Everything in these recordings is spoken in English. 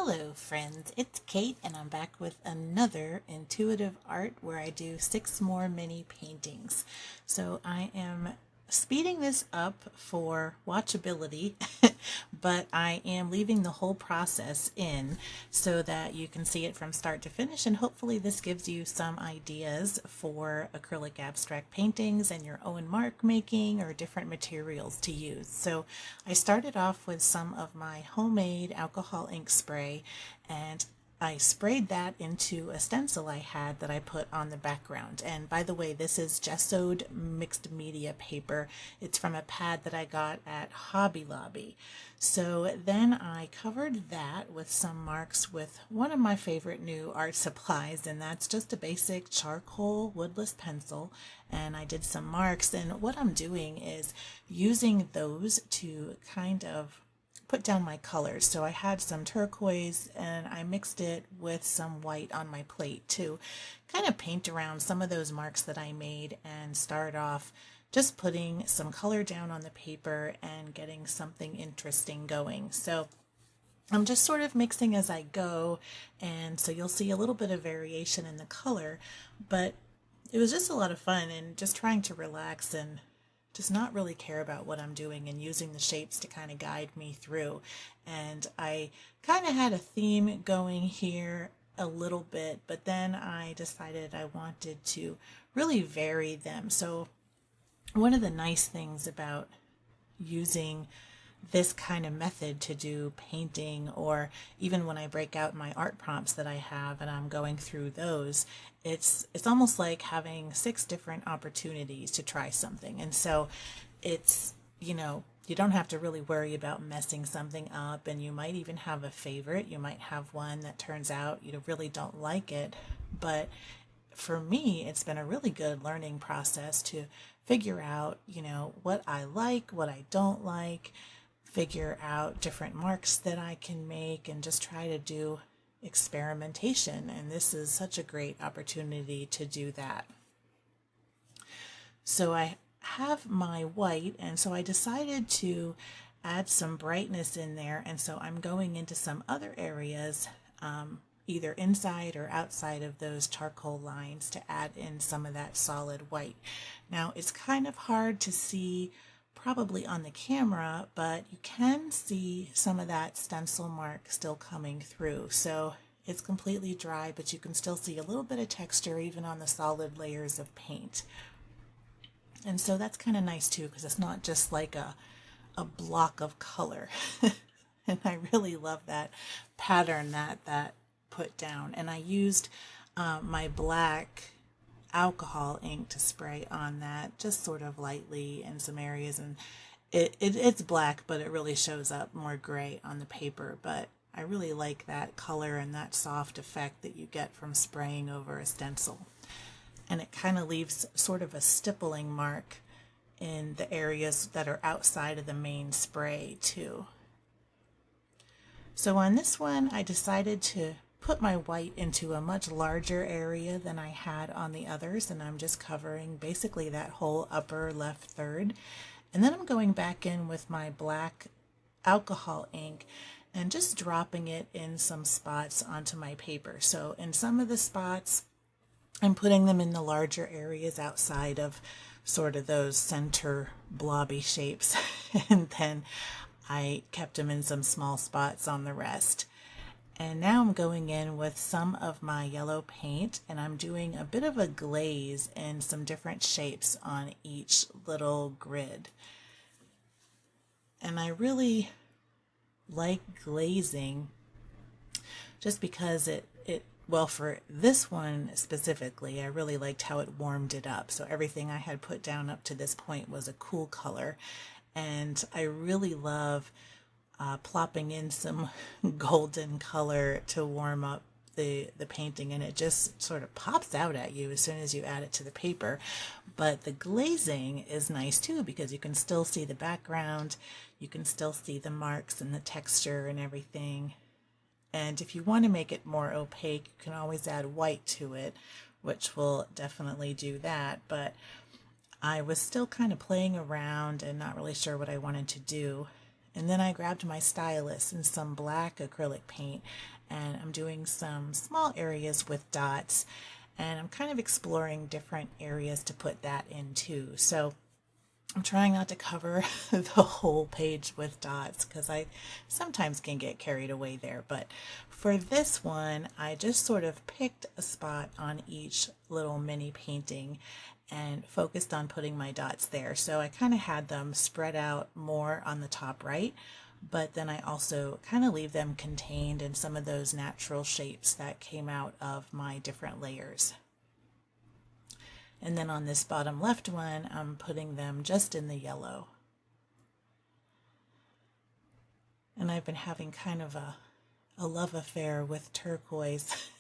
Hello friends, it's Kate and I'm back with another intuitive art where I do 6 more mini paintings. So I am speeding this up for watchability, but I am leaving the whole process in so that you can see it from start to finish, and hopefully this gives you some ideas for acrylic abstract paintings and your own mark making or different materials to use. So I started off with some of my homemade alcohol ink spray, and I sprayed that into a stencil I had that I put on the background. And by the way, this is gessoed mixed media paper. It's from a pad that I got at Hobby Lobby. So then I covered that with some marks with one of my favorite new art supplies, and that's just a basic charcoal woodless pencil. And I did some marks, and what I'm doing is using those to kind of put down my colors. So I had some turquoise and I mixed it with some white on my plate to kind of paint around some of those marks that I made and start off just putting some color down on the paper and getting something interesting going. So I'm just sort of mixing as I go, and so you'll see a little bit of variation in the color, but it was just a lot of fun and just trying to relax and does not really care about what I'm doing and using the shapes to kind of guide me through. And I kind of had a theme going here a little bit, but then I decided I wanted to really vary them. So one of the nice things about using this kind of method to do painting, or even when I break out my art prompts that I have and I'm going through those, it's almost like having 6 different opportunities to try something. And so it's, you don't have to really worry about messing something up, and you might even have a favorite. You might have one that turns out you really don't like it, but for me, it's been a really good learning process to figure out, what I like, what I don't like, figure out different marks that I can make, and just try to do experimentation. And this is such a great opportunity to do that. So I have my white, and so I decided to add some brightness in there, and so I'm going into some other areas, either inside or outside of those charcoal lines, to add in some of that solid white. Now it's kind of hard to see probably on the camera, but you can see some of that stencil mark still coming through. So it's completely dry, but you can still see a little bit of texture even on the solid layers of paint. And so that's kind of nice too, because it's not just like a block of color. And I really love that pattern that put down. And I used my black alcohol ink to spray on that just sort of lightly in some areas, and it's black, but it really shows up more gray on the paper. But I really like that color and that soft effect that you get from spraying over a stencil, and it kind of leaves sort of a stippling mark in the areas that are outside of the main spray too. So on this one I decided to put my white into a much larger area than I had on the others, and I'm just covering basically that whole upper left third. And then I'm going back in with my black alcohol ink and just dropping it in some spots onto my paper. So in some of the spots I'm putting them in the larger areas outside of sort of those center blobby shapes, and then I kept them in some small spots on the rest. And now I'm going in with some of my yellow paint, and I'm doing a bit of a glaze in some different shapes on each little grid. And I really like glazing just because well, for this one specifically, I really liked how it warmed it up. So everything I had put down up to this point was a cool color, and I really love plopping in some golden color to warm up the painting, and it just sort of pops out at you as soon as you add it to the paper. But the glazing is nice too, because you can still see the background, you can still see the marks and the texture and everything. And if you want to make it more opaque, you can always add white to it, which will definitely do that. But I was still kind of playing around and not really sure what I wanted to do. And then I grabbed my stylus and some black acrylic paint, and I'm doing some small areas with dots, and I'm kind of exploring different areas to put that in too. So I'm trying not to cover the whole page with dots because I sometimes can get carried away there. But for this one, I just sort of picked a spot on each little mini painting and focused on putting my dots there. So I kind of had them spread out more on the top right, but then I also kind of leave them contained in some of those natural shapes that came out of my different layers. And then on this bottom left one, I'm putting them just in the yellow. And I've been having kind of a love affair with turquoise.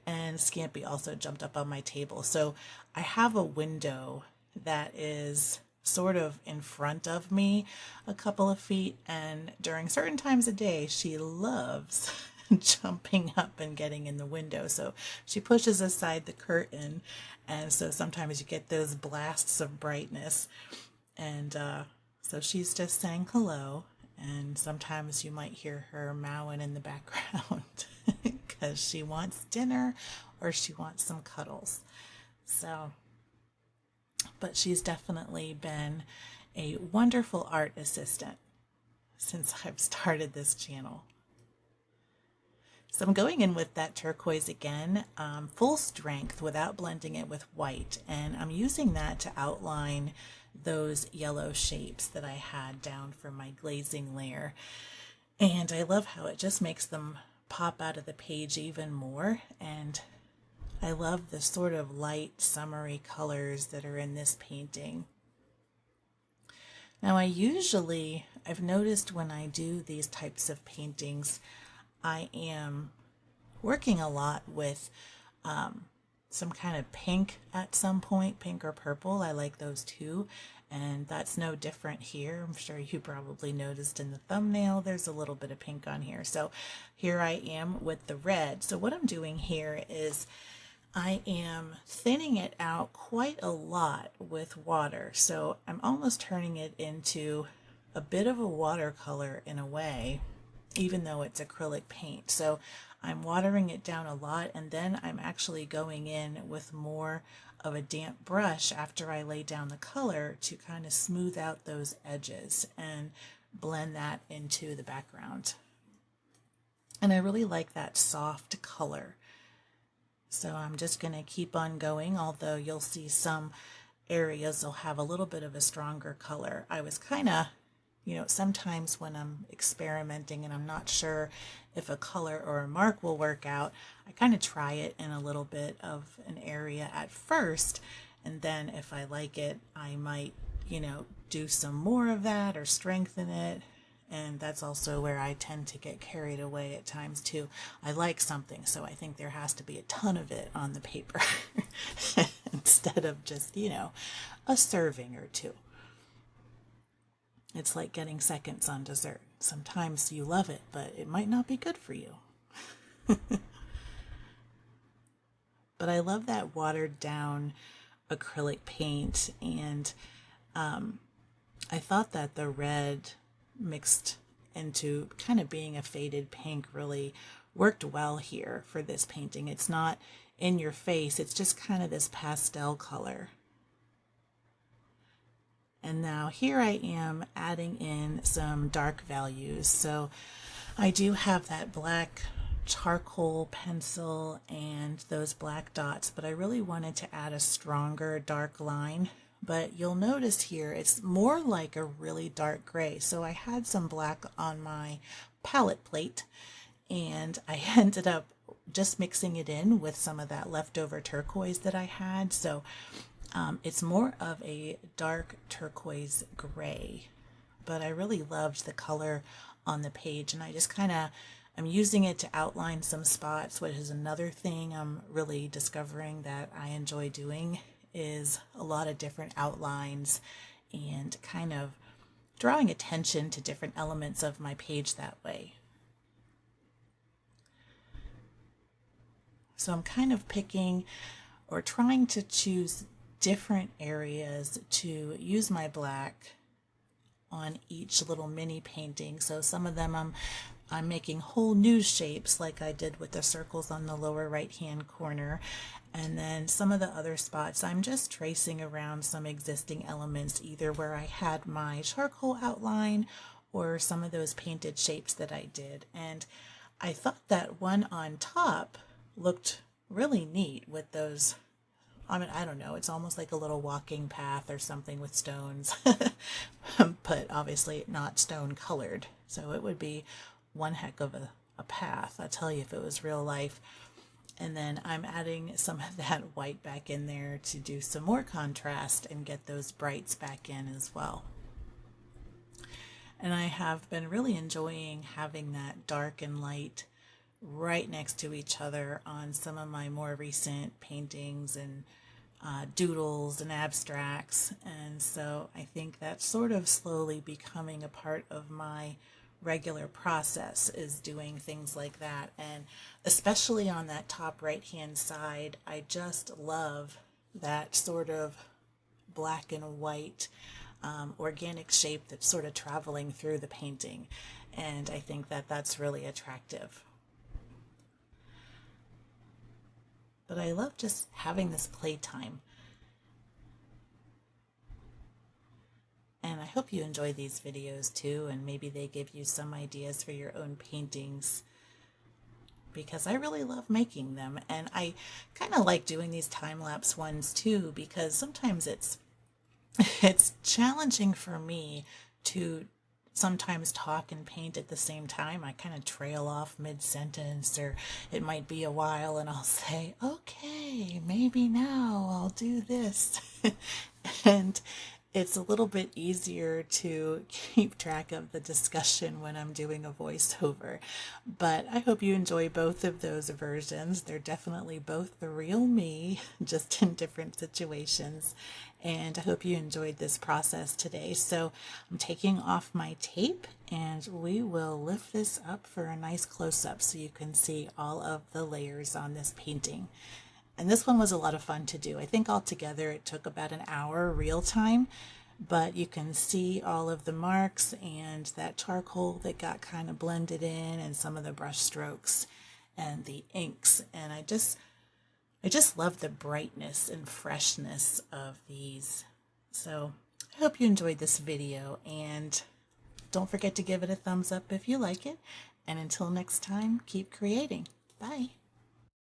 And Scampy also jumped up on my table. So I have a window that is sort of in front of me a couple of feet, and during certain times of day she loves jumping up and getting in the window. So she pushes aside the curtain, and so sometimes you get those blasts of brightness. And so she's just saying hello, and sometimes you might hear her mowing in the background because she wants dinner or she wants some cuddles. So, but she's definitely been a wonderful art assistant since I've started this channel. So I'm going in with that turquoise again, full strength without blending it with white, and I'm using that to outline those yellow shapes that I had down for my glazing layer. And I love how it just makes them pop out of the page even more, and I love the sort of light summery colors that are in this painting. Now I've noticed when I do these types of paintings, I am working a lot with some kind of pink at some point, pink or purple. I like those too, and that's no different here. I'm sure you probably noticed in the thumbnail there's a little bit of pink on here. So here I am with the red. So what I'm doing here is I am thinning it out quite a lot with water. So I'm almost turning it into a bit of a watercolor in a way, even though it's acrylic paint. So I'm watering it down a lot, and then I'm actually going in with more of a damp brush after I lay down the color to kind of smooth out those edges and blend that into the background. And I really like that soft color. So I'm just going to keep on going, although you'll see some areas will have a little bit of a stronger color. I was kind of, sometimes when I'm experimenting and I'm not sure if a color or a mark will work out, I kind of try it in a little bit of an area at first, and then if I like it, I might, do some more of that or strengthen it. And that's also where I tend to get carried away at times too. I like something, so I think there has to be a ton of it on the paper instead of just, a serving or two. It's like getting seconds on dessert. Sometimes you love it, but it might not be good for you. But I love that watered down acrylic paint, and I thought that the red mixed into kind of being a faded pink really worked well here for this painting. It's not in your face, it's just kind of this pastel color. And now here I am adding in some dark values. So I do have that black charcoal pencil and those black dots, but I really wanted to add a stronger dark line. But you'll notice here it's more like a really dark gray. So I had some black on my palette plate, and I ended up just mixing it in with some of that leftover turquoise that I had. So it's more of a dark turquoise gray, but I really loved the color on the page, and I just I'm using it to outline some spots, which is another thing I'm really discovering that I enjoy doing, is a lot of different outlines and kind of drawing attention to different elements of my page that way. So I'm kind of picking or trying to choose different areas to use my black on each little mini painting. So some of them I'm making whole new shapes like I did with the circles on the lower right hand corner. And then some of the other spots I'm just tracing around some existing elements, either where I had my charcoal outline or some of those painted shapes that I did. And I thought that one on top looked really neat with those. I mean, I don't know, it's almost like a little walking path or something with stones, but obviously not stone colored. So it would be one heck of a path, I tell you, if it was real life. And then I'm adding some of that white back in there to do some more contrast and get those brights back in as well. And I have been really enjoying having that dark and light right next to each other on some of my more recent paintings and doodles and abstracts. And so I think that's sort of slowly becoming a part of my regular process, is doing things like that. And especially on that top right hand side, I just love that sort of black and white organic shape that's sort of traveling through the painting. And I think that that's really attractive. But I love just having this playtime. And I hope you enjoy these videos too, and maybe they give you some ideas for your own paintings, because I really love making them. And I kind of like doing these time-lapse ones too, because sometimes it's challenging for me to sometimes talk and paint at the same time. I kind of trail off mid-sentence, or it might be a while and I'll say, okay, maybe now I'll do this. And it's a little bit easier to keep track of the discussion when I'm doing a voiceover. But I hope you enjoy both of those versions. They're definitely both the real me, just in different situations. And I hope you enjoyed this process today. So I'm taking off my tape and we will lift this up for a nice close-up so you can see all of the layers on this painting. And this one was a lot of fun to do. I think altogether it took about an hour real time, but you can see all of the marks and that charcoal that got kind of blended in, and some of the brush strokes and the inks. And I just love the brightness and freshness of these. So I hope you enjoyed this video, and don't forget to give it a thumbs up if you like it. And until next time, keep creating. Bye.